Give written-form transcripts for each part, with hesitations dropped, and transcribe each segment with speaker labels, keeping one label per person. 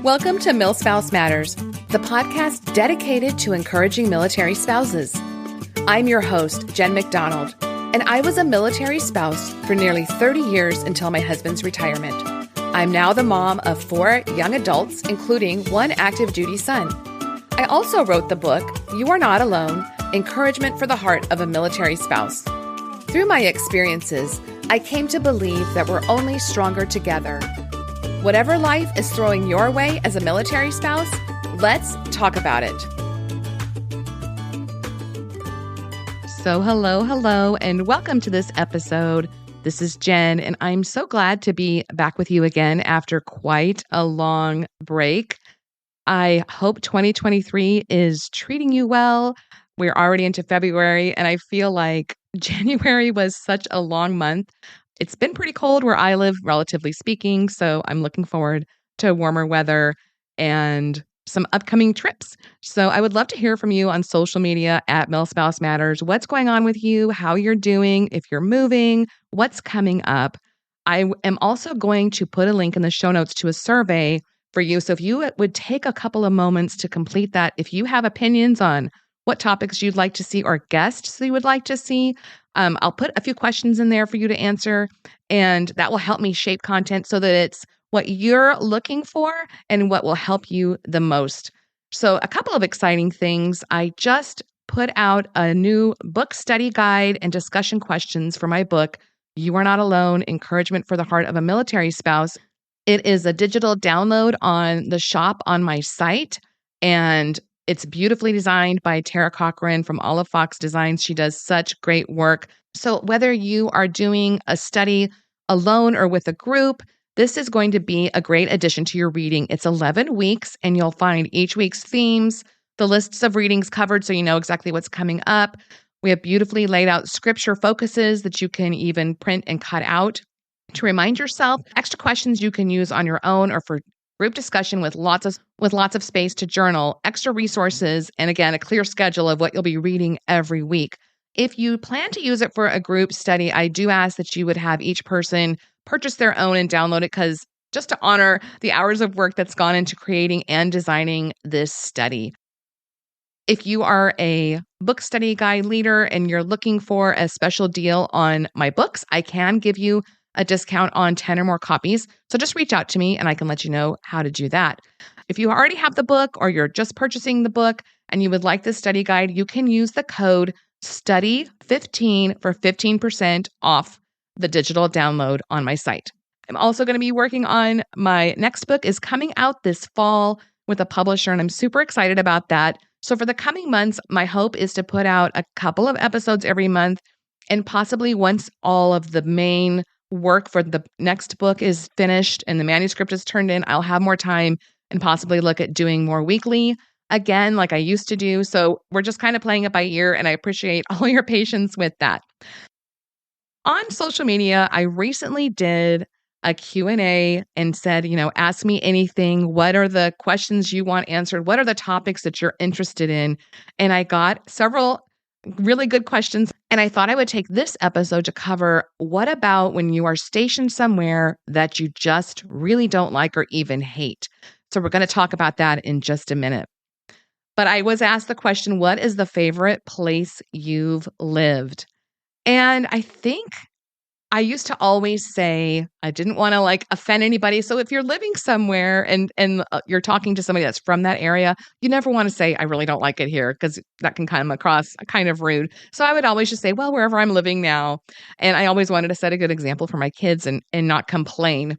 Speaker 1: Welcome to Milspouse Matters, the podcast dedicated to encouraging military spouses. I'm your host, Jen McDonald, and I was a military spouse for nearly 30 years until my husband's retirement. I'm now the mom of 4 young adults, including 1 active duty son. I also wrote the book, You Are Not Alone, Encouragement for the Heart of a Military Spouse. Through my experiences, I came to believe that we're only stronger together. Whatever life is throwing your way as a military spouse, let's talk about it. So hello, and welcome to this episode. This is Jen, and I'm so glad to be back with you again after quite a long break. I hope 2023 is treating you well. We're already into February, and I feel like January was such a long month. It's been pretty cold where I live, relatively speaking, so I'm looking forward to warmer weather and some upcoming trips. So I would love to hear from you on social media at Milspouse Matters. What's going on with you? How you're doing? If you're moving, what's coming up? I am also going to put a link in the show notes to a survey for you. So if you would take a couple of moments to complete that, if you have opinions on what topics you'd like to see or guests you would like to see, I'll put a few questions in there for you to answer, and that will help me shape content so that it's what you're looking for and what will help you the most. So a couple of exciting things. I just put out a new book study guide and discussion questions for my book, You Are Not Alone, Encouragement for the Heart of a Military Spouse. It is a digital download on the shop on my site, and it's beautifully designed by Tara Cochran from Olive Fox Designs. She does such great work. So whether you are doing a study alone or with a group, this is going to be a great addition to your reading. It's 11 weeks, and you'll find each week's themes, the lists of readings covered so you know exactly what's coming up. We have beautifully laid out scripture focuses that you can even print and cut out to remind yourself, extra questions you can use on your own or for group discussion with lots of space to journal, extra resources, and again, a clear schedule of what you'll be reading every week. If you plan to use it for a group study, I do ask that you would have each person purchase their own and download it, because just to honor the hours of work that's gone into creating and designing this study. If you are a book study guide leader and you're looking for a special deal on my books, I can give you a discount on 10 or more copies. So just reach out to me and I can let you know how to do that. If you already have the book or you're just purchasing the book and you would like this study guide, you can use the code STUDY15 for 15% off the digital download on my site. I'm also going to be working on my next book is coming out this fall with a publisher, and I'm super excited about that. So for the coming months, my hope is to put out a couple of episodes every month, and possibly once all of the main work for the next book is finished and the manuscript is turned in, I'll have more time and possibly look at doing more weekly again, like I used to do. So we're just kind of playing it by ear, and I appreciate all your patience with that. On social media, I recently did a Q&A and said, ask me anything. What are the questions you want answered? What are the topics that you're interested in? And I got several really good questions. And I thought I would take this episode to cover, what about when you are stationed somewhere that you just really don't like or even hate? So we're going to talk about that in just a minute. But I was asked the question, what is the favorite place you've lived? And I think I used to always say, I didn't want to offend anybody. So if you're living somewhere and you're talking to somebody that's from that area, you never want to say, I really don't like it here, because that can come across kind of rude. So I would always just say, well, wherever I'm living now. And I always wanted to set a good example for my kids and not complain.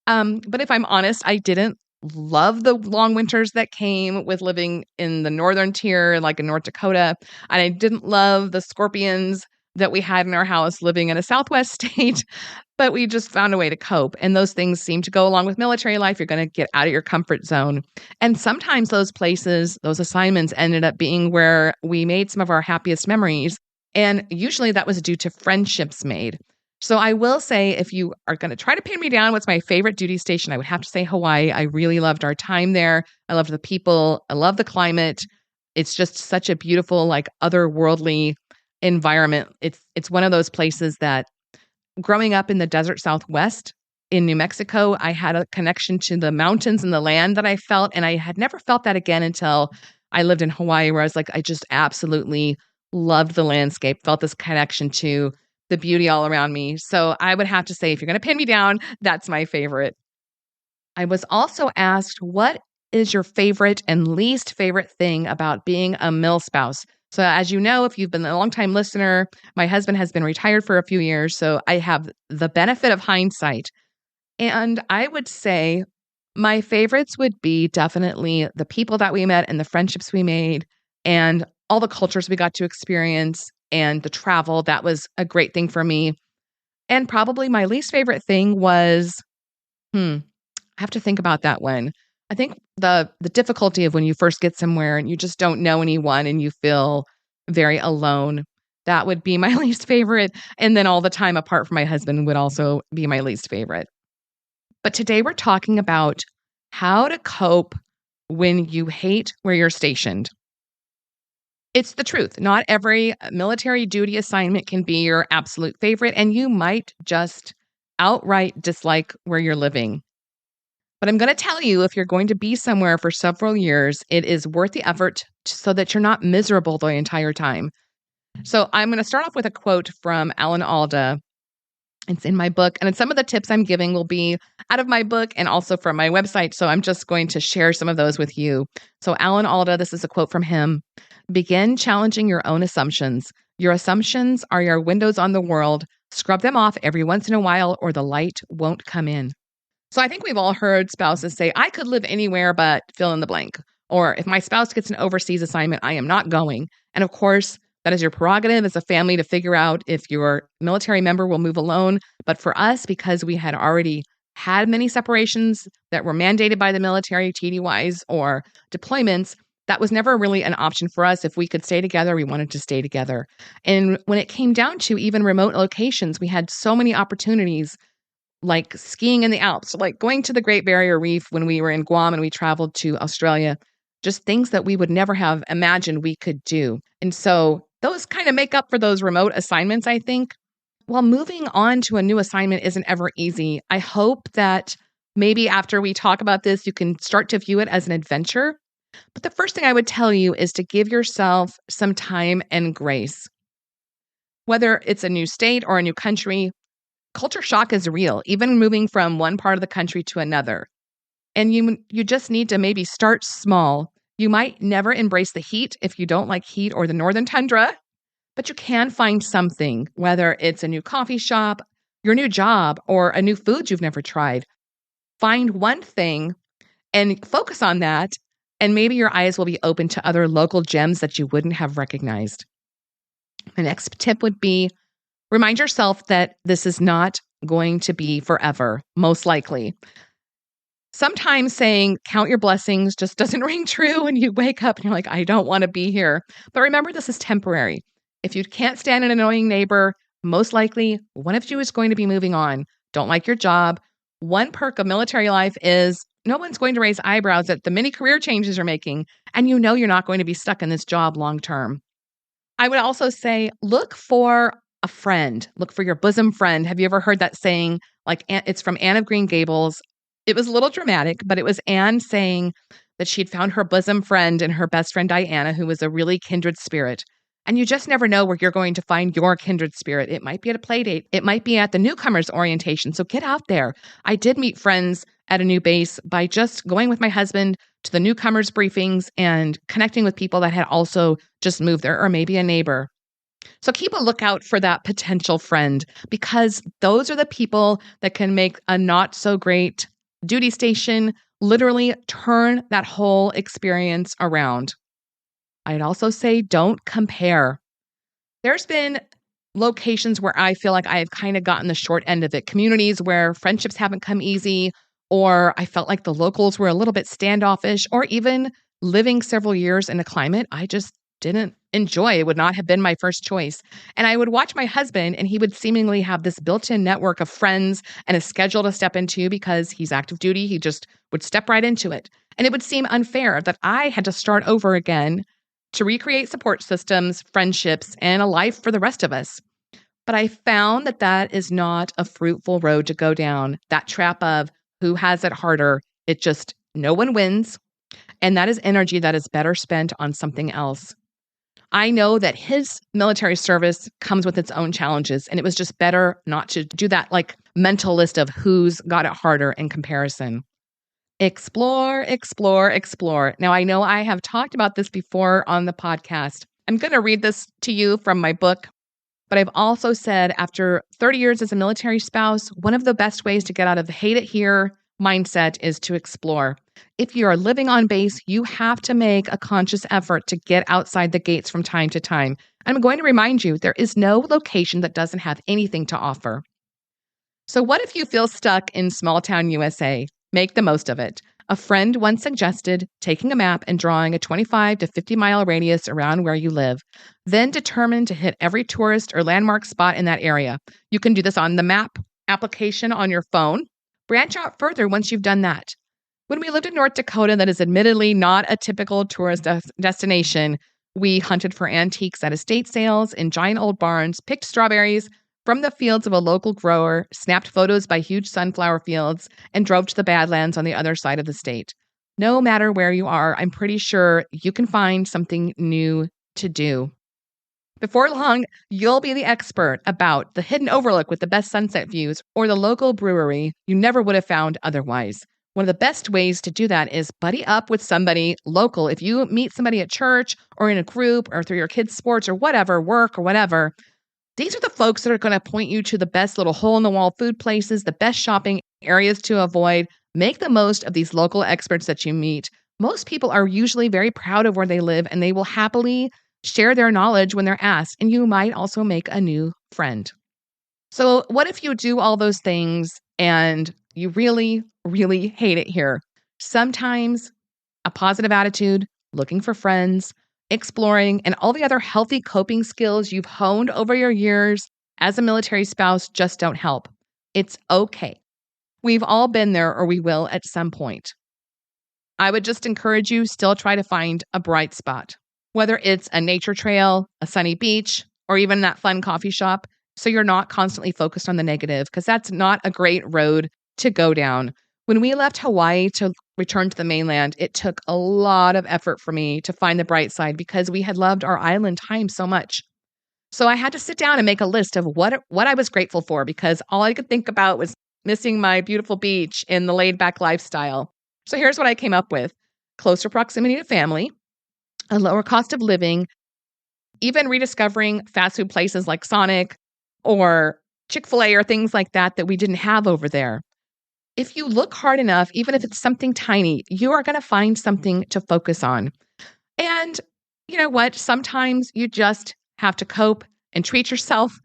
Speaker 1: But if I'm honest, I didn't love the long winters that came with living in the northern tier, like in North Dakota. And I didn't love the scorpions that we had in our house living in a Southwest state, but we just found a way to cope. And those things seem to go along with military life. You're going to get out of your comfort zone. And sometimes those places, those assignments ended up being where we made some of our happiest memories. And usually that was due to friendships made. So I will say, if you are going to try to pin me down, what's my favorite duty station? I would have to say Hawaii. I really loved our time there. I loved the people. I love the climate. It's just such a beautiful, otherworldly environment. It's one of those places that growing up in the desert Southwest, in New Mexico, I had a connection to the mountains and the land that I felt, and I had never felt that again until I lived in Hawaii, where I was like, I just absolutely loved the landscape, felt this connection to the beauty all around me. So I would have to say, if you're going to pin me down, that's my favorite. I was also asked, what is your favorite and least favorite thing about being a Milspouse? So as you know, if you've been a longtime listener, my husband has been retired for a few years, so I have the benefit of hindsight. And I would say my favorites would be definitely the people that we met and the friendships we made and all the cultures we got to experience and the travel. That was a great thing for me. And probably my least favorite thing was, I have to think about that one. I think the difficulty of when you first get somewhere and you just don't know anyone and you feel very alone. That would be my least favorite. And then all the time apart from my husband would also be my least favorite. But today we're talking about how to cope when you hate where you're stationed. It's the truth. Not every military duty assignment can be your absolute favorite, and you might just outright dislike where you're living. But I'm going to tell you, if you're going to be somewhere for several years, it is worth the effort so that you're not miserable the entire time. So I'm going to start off with a quote from Alan Alda. It's in my book, and some of the tips I'm giving will be out of my book and also from my website. So I'm just going to share some of those with you. So Alan Alda, this is a quote from him. Begin challenging your own assumptions. Your assumptions are your windows on the world. Scrub them off every once in a while or the light won't come in. So I think we've all heard spouses say, I could live anywhere but fill in the blank. Or if my spouse gets an overseas assignment, I am not going. And of course, that is your prerogative as a family to figure out if your military member will move alone. But for us, because we had already had many separations that were mandated by the military, TDYs or deployments, that was never really an option for us. If we could stay together, we wanted to stay together. And when it came down to even remote locations, we had so many opportunities like skiing in the Alps, like going to the Great Barrier Reef when we were in Guam and we traveled to Australia, just things that we would never have imagined we could do. And so those kind of make up for those remote assignments, I think. While moving on to a new assignment isn't ever easy, I hope that maybe after we talk about this, you can start to view it as an adventure. But the first thing I would tell you is to give yourself some time and grace. Whether it's a new state or a new country, culture shock is real, even moving from one part of the country to another. And you just need to maybe start small. You might never embrace the heat if you don't like heat or the northern tundra, but you can find something, whether it's a new coffee shop, your new job, or a new food you've never tried. Find one thing and focus on that, and maybe your eyes will be open to other local gems that you wouldn't have recognized. My next tip would be remind yourself that this is not going to be forever, most likely. Sometimes saying count your blessings just doesn't ring true when you wake up and you're like, I don't want to be here. But remember, this is temporary. If you can't stand an annoying neighbor, most likely one of you is going to be moving on. Don't like your job. One perk of military life is no one's going to raise eyebrows at the many career changes you're making, and you know you're not going to be stuck in this job long term. I would also say look for a friend. Look for your bosom friend. Have you ever heard that saying? Like, it's from Anne of Green Gables. It was a little dramatic, but it was Anne saying that she'd found her bosom friend and her best friend Diana, who was a really kindred spirit. And you just never know where you're going to find your kindred spirit. It might be at a play date. It might be at the newcomers orientation. So get out there. I did meet friends at a new base by just going with my husband to the newcomers briefings and connecting with people that had also just moved there, or maybe a neighbor. So keep a lookout for that potential friend, because those are the people that can make a not so great duty station literally turn that whole experience around. I'd also say don't compare. There's been locations where I feel like I've kind of gotten the short end of it, communities where friendships haven't come easy, or I felt like the locals were a little bit standoffish, or even living several years in a climate I just didn't enjoy. It would not have been my first choice. And I would watch my husband, and he would seemingly have this built-in network of friends and a schedule to step into because he's active duty. He just would step right into it. And it would seem unfair that I had to start over again to recreate support systems, friendships, and a life for the rest of us. But I found that that is not a fruitful road to go down. That trap of who has it harder, it just, no one wins. And that is energy that is better spent on something else. I know that his military service comes with its own challenges, and it was just better not to do that like mental list of who's got it harder in comparison. Explore, explore, explore. Now, I know I have talked about this before on the podcast. I'm going to read this to you from my book, but I've also said after 30 years as a military spouse, one of the best ways to get out of the hate it here mindset is to explore. If you are living on base, you have to make a conscious effort to get outside the gates from time to time. I'm going to remind you, there is no location that doesn't have anything to offer. So what if you feel stuck in small town USA? Make the most of it. A friend once suggested taking a map and drawing a 25 to 50 mile radius around where you live, then determine to hit every tourist or landmark spot in that area. You can do this on the map application on your phone. Branch out further once you've done that. When we lived in North Dakota, that is admittedly not a typical tourist destination, we hunted for antiques at estate sales in giant old barns, picked strawberries from the fields of a local grower, snapped photos by huge sunflower fields, and drove to the Badlands on the other side of the state. No matter where you are, I'm pretty sure you can find something new to do. Before long, you'll be the expert about the hidden overlook with the best sunset views or the local brewery you never would have found otherwise. One of the best ways to do that is buddy up with somebody local. If you meet somebody at church or in a group or through your kids' sports or whatever, work or whatever, these are the folks that are going to point you to the best little hole-in-the-wall food places, the best shopping areas to avoid. Make the most of these local experts that you meet. Most people are usually very proud of where they live, and they will happily share their knowledge when they're asked, and you might also make a new friend. So what if you do all those things and you really, really hate it here? Sometimes a positive attitude, looking for friends, exploring, and all the other healthy coping skills you've honed over your years as a military spouse just don't help. It's okay. We've all been there, or we will at some point. I would just encourage you still try to find a bright spot, whether it's a nature trail, a sunny beach, or even that fun coffee shop, so you're not constantly focused on the negative, because that's not a great road to go down. When we left Hawaii to return to the mainland, it took a lot of effort for me to find the bright side because we had loved our island time so much. So I had to sit down and make a list of what I was grateful for, because all I could think about was missing my beautiful beach and the laid-back lifestyle. So here's what I came up with. Closer proximity to family, a lower cost of living, even rediscovering fast food places like Sonic or Chick-fil-A or things like that that we didn't have over there. If you look hard enough, even if it's something tiny, you are going to find something to focus on. And you know what? Sometimes you just have to cope and treat yourself.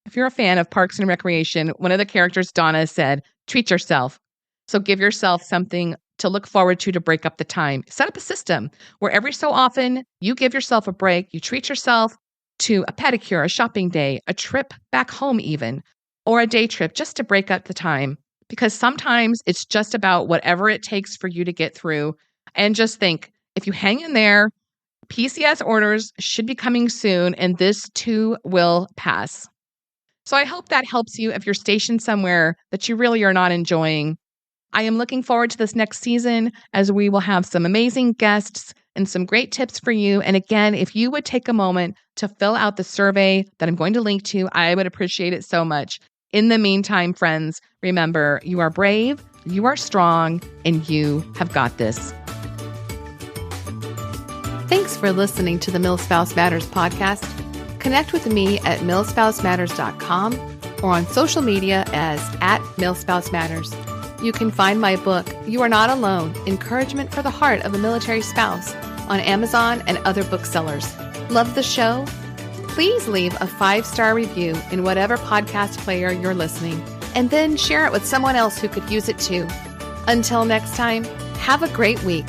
Speaker 1: If you're a fan of Parks and Recreation, one of the characters, Donna, said, treat yourself. So give yourself something to look forward to break up the time. Set up a system where every so often you give yourself a break. You treat yourself to a pedicure, a shopping day, a trip back home even, or a day trip just to break up the time. Because sometimes it's just about whatever it takes for you to get through. And just think, if you hang in there, PCS orders should be coming soon, and this too will pass. So I hope that helps you if you're stationed somewhere that you really are not enjoying. I am looking forward to this next season, as we will have some amazing guests and some great tips for you. And again, if you would take a moment to fill out the survey that I'm going to link to, I would appreciate it so much. In the meantime, friends, remember, you are brave, you are strong, and you have got this. Thanks for listening to the Milspouse Matters podcast. Connect with me at milspousematters.com or on social media as @MilspouseMatters. You can find my book, You Are Not Alone, Encouragement for the Heart of a Military Spouse, on Amazon and other booksellers. Love the show? Please leave a 5-star review in whatever podcast player you're listening, and then share it with someone else who could use it too. Until next time, have a great week.